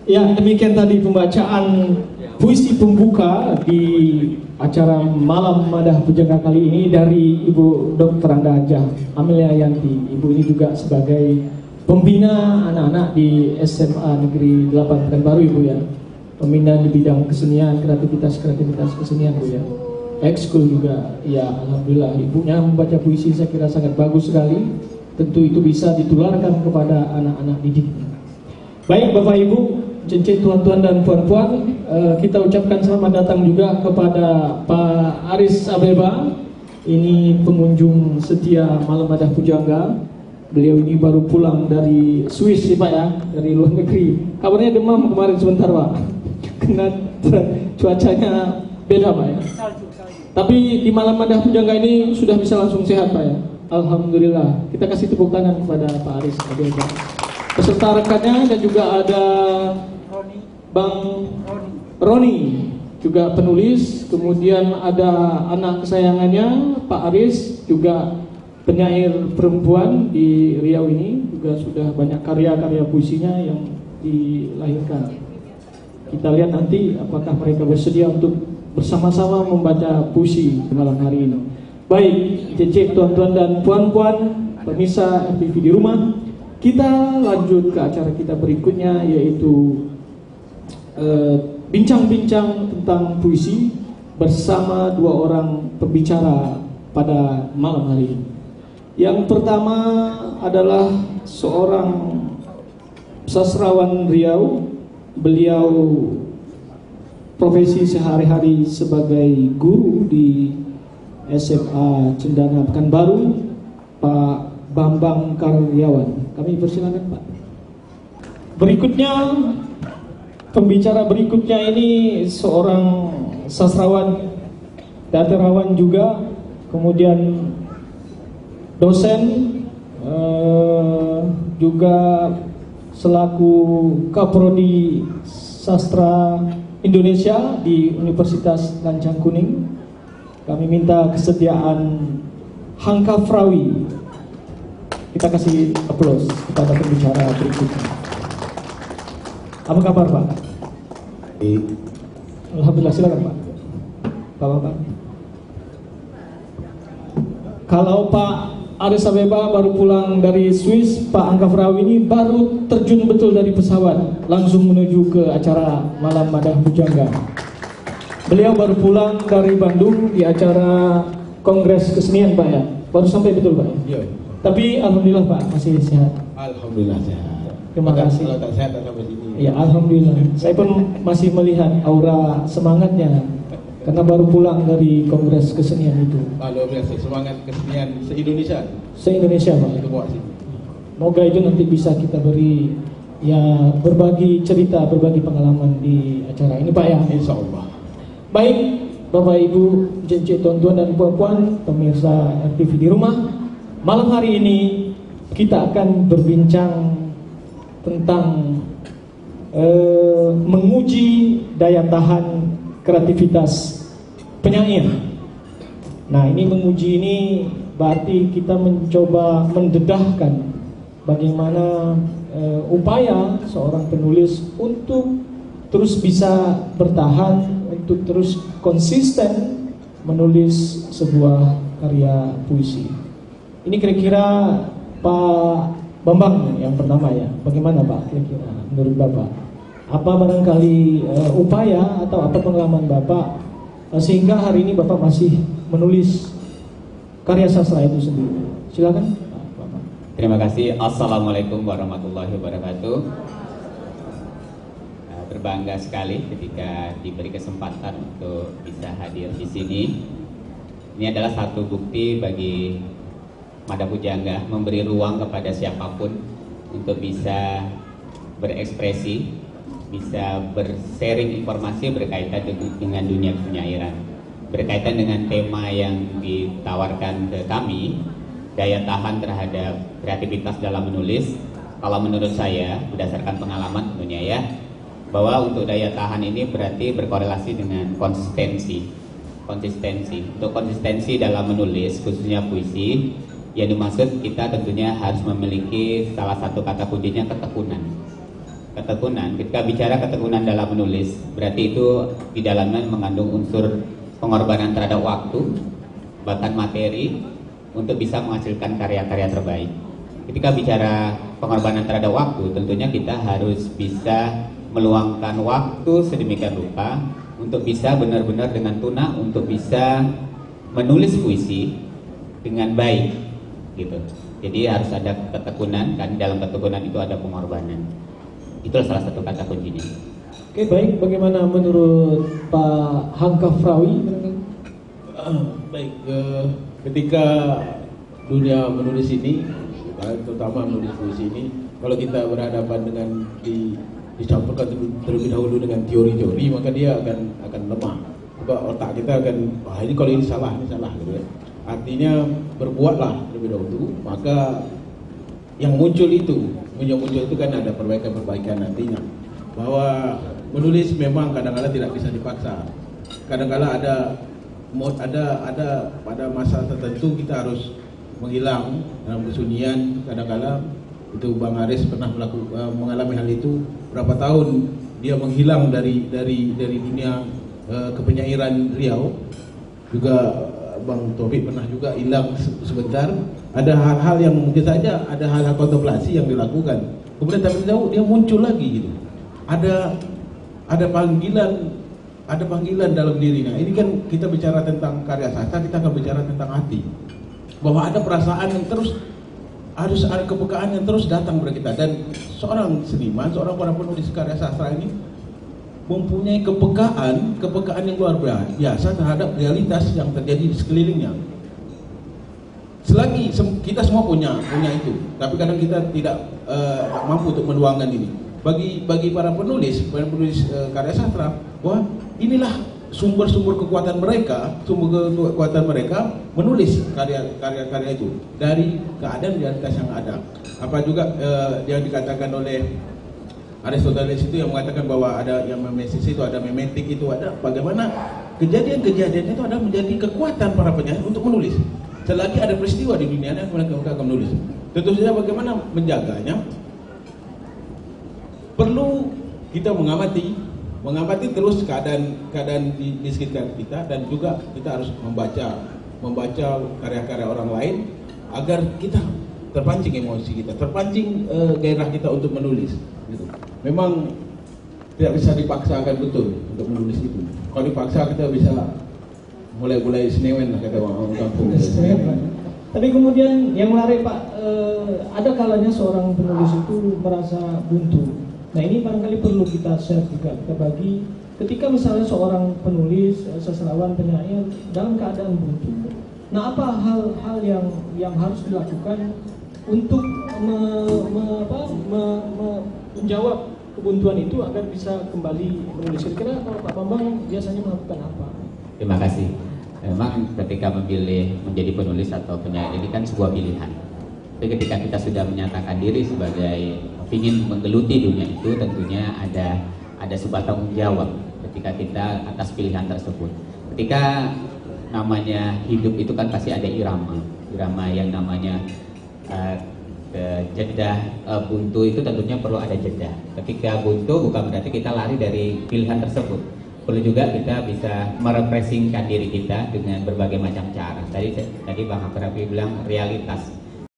Ya, demikian tadi pembacaan puisi pembuka di acara Malam Madah Pujangga kali ini dari Ibu Dr. Anda Hajah Amelia Yanti. Ibu ini juga sebagai pembina anak-anak di SMA Negeri 8 Pekanbaru, Ibu ya. Pembina di bidang kesenian, kreativitas kesenian, Bu ya. Ekskul juga, ya alhamdulillah. Ibunya membaca puisi saya kira sangat bagus sekali. Tentu itu bisa ditularkan kepada anak-anak didiknya. Baik Bapak Ibu, cincin tuan-tuan dan puan-puan, kita ucapkan selamat datang juga kepada Pak Aris Abeba. Ini pengunjung setia Malam Madah Pujangga. Beliau ini baru pulang dari Swiss sih Pak ya, dari luar negeri. Kabarnya demam kemarin sebentar Pak, karena cuacanya beda Pak ya. Tapi di Malam Madah Pujangga ini sudah bisa langsung sehat Pak ya. Alhamdulillah. Kita kasih tepuk tangan kepada Pak Aris Abeba. Peserta rekannya dan juga ada Bang Roni, juga penulis. Kemudian ada anak kesayangannya Pak Aris, juga penyair perempuan di Riau ini, juga sudah banyak karya-karya puisinya yang dilahirkan. Kita lihat nanti apakah mereka bersedia untuk bersama-sama membaca puisi malam hari ini. Baik, cecek tuan-tuan dan puan-puan, pemirsa FPV di rumah, kita lanjut ke acara kita berikutnya, yaitu bincang-bincang tentang puisi bersama dua orang pembicara pada malam hari ini. Yang pertama adalah seorang sastrawan Riau. Beliau profesi sehari-hari sebagai guru di SMA Cendana Pekanbaru, Pak Bambang Karyawan. Kami persilakan Pak. Berikutnya, pembicara berikutnya ini seorang sastrawan, teaterawan juga, kemudian dosen, juga selaku Kaprodi Sastra Indonesia di Universitas Lancang Kuning. Kami minta kesediaan Hangka Frawi. Kita kasih aplaus kepada pembicara berikutnya. Apa kabar Pak? Alhamdulillah, silakan Pak. Bapak. Kalau Pak Aris Abeba baru pulang dari Swiss, Pak Hangka Frawi ini baru terjun betul dari pesawat langsung menuju ke acara Malam Madah Pujangga. Beliau baru pulang dari Bandung di acara Kongres Kesenian Pak ya. Baru sampai betul Pak? Iya. Tapi alhamdulillah Pak masih sehat. Alhamdulillah sehat. Terima kasih. Kalau tak sehat tak sampai sini. Ya alhamdulillah. Saya pun masih melihat aura semangatnya karena baru pulang dari Kongres Kesenian itu. Luar biasa, semangat kesenian se-Indonesia. Se-Indonesia Pak. Itu bawa sini. Moga itu nanti bisa kita beri ya berbagi cerita, berbagi pengalaman di acara ini Pak ya. Insya Allah. Baik Bapak Ibu, cicit tuan-tuan dan puan-puan, pemirsa RTV di rumah. Malam hari ini kita akan berbincang tentang menguji daya tahan kreativitas penyair. Nah, ini menguji ini berarti kita mencoba mendedahkan bagaimana upaya seorang penulis untuk terus bisa bertahan, untuk terus konsisten menulis sebuah karya puisi. Ini kira-kira Pak Bambang yang pertama ya, bagaimana Pak kira-kira menurut Bapak? Apa barangkali upaya atau apa pengalaman Bapak sehingga hari ini Bapak masih menulis karya sastra itu sendiri? Silakan Pak Bambang. Terima kasih. Assalamualaikum warahmatullahi wabarakatuh. Berbangga sekali ketika diberi kesempatan untuk bisa hadir di sini. Ini adalah satu bukti bagi Madah Pujangga memberi ruang kepada siapapun untuk bisa berekspresi, bisa bersharing informasi berkaitan dengan dunia penyairan, berkaitan dengan tema yang ditawarkan ke kami, daya tahan terhadap kreativitas dalam menulis. Kalau menurut saya, berdasarkan pengalaman tentunya ya, bahwa untuk daya tahan ini berarti berkorelasi dengan konsistensi. Untuk konsistensi dalam menulis, khususnya puisi, yang dimaksud kita tentunya harus memiliki salah satu kata kuncinya ketekunan. ketekunan. Ketika bicara ketekunan dalam menulis, berarti itu di dalamnya mengandung unsur pengorbanan terhadap waktu, bahkan materi, untuk bisa menghasilkan karya-karya terbaik. Ketika bicara pengorbanan terhadap waktu, tentunya kita harus bisa meluangkan waktu sedemikian rupa untuk bisa benar-benar dengan tuna untuk bisa menulis puisi dengan baik, gitu. Jadi harus ada ketekunan, kan dalam ketekunan itu ada pengorbanan. Itulah salah satu kata kuncinya. Oke, baik. Bagaimana menurut Pak Hangkafrawi? Baik, ketika dunia menulis ini, terutama menulis puisi ini, kalau kita berhadapan dengan dicampurkan terlebih dahulu dengan teori-teori, maka dia akan lemah. Sebab otak kita akan, ini kalau ini salah gitu ya. Artinya berbuatlah terlebih dahulu, maka yang muncul itu kan ada perbaikan nantinya. Bahwa menulis memang kadang-kadang tidak bisa dipaksa. Kadang-kadang ada pada masa tertentu kita harus menghilang dalam kesunyian. Kadang-kadang itu Bang Aris pernah mengalami hal itu. Berapa tahun dia menghilang dari dunia kepenyairan Riau. Juga Bang Taufik pernah juga hilang sebentar. Ada hal-hal yang mungkin saja ada hal-hal kontemplasi yang dilakukan. Kemudian tapi tahu dia muncul lagi gitu. Ada panggilan dalam dirinya. Ini kan kita bicara tentang karya sastra, kita akan bicara tentang hati. Bahwa ada perasaan yang terus harus ada kepekaan yang terus datang kepada kita. Dan seorang seniman, seorang penulis karya sastra ini mempunyai kepekaan yang luar biasa terhadap realitas yang terjadi di sekelilingnya. Selagi kita semua punya itu, tapi kadang kita tidak mampu untuk menuangkan ini. Bagi para penulis karya sastra, wah inilah sumber kekuatan mereka, menulis karya-karya itu dari keadaan realitas yang ada. Apa juga yang dikatakan oleh Aristoteles itu yang mengatakan bahwa ada yang memesis itu, ada memetik itu, ada bagaimana kejadian-kejadian itu ada menjadi kekuatan para penyair untuk menulis. Selagi ada peristiwa di dunia yang mereka akan menulis. Tentu saja bagaimana menjaganya, perlu kita mengamati terus keadaan di sekitar kita, dan juga kita harus membaca karya-karya orang lain agar kita terpancing emosi kita, terpancing gairah kita untuk menulis. Gitu. Memang tidak bisa dipaksakan betul untuk menulis itu. Kalau dipaksa kita bisa mulai senewen lah kata orang kampung. Tapi kemudian yang menarik Pak, ada kalanya seorang penulis itu merasa buntu. Nah ini barangkali perlu kita share juga, kita bagi. Ketika misalnya seorang penulis, sastrawan, penyair dalam keadaan buntu, nah apa hal-hal yang harus dilakukan untuk menjawab kebuntuan itu agar bisa kembali menulis? Kira-kira kalau Pak Bambang biasanya melakukan apa? Terima kasih. Memang ketika memilih menjadi penulis atau penyair ini kan sebuah pilihan. Tapi ketika kita sudah menyatakan diri sebagai ingin menggeluti dunia itu, tentunya ada sebuah tanggung jawab ketika kita atas pilihan tersebut. Ketika namanya hidup itu kan pasti ada irama yang namanya jeda. Buntu itu tentunya perlu ada jeda. Ketika buntu bukan berarti kita lari dari pilihan tersebut. Perlu juga kita bisa merepressingkan diri kita dengan berbagai macam cara. Tadi Bang Hangkafrawi bilang realitas.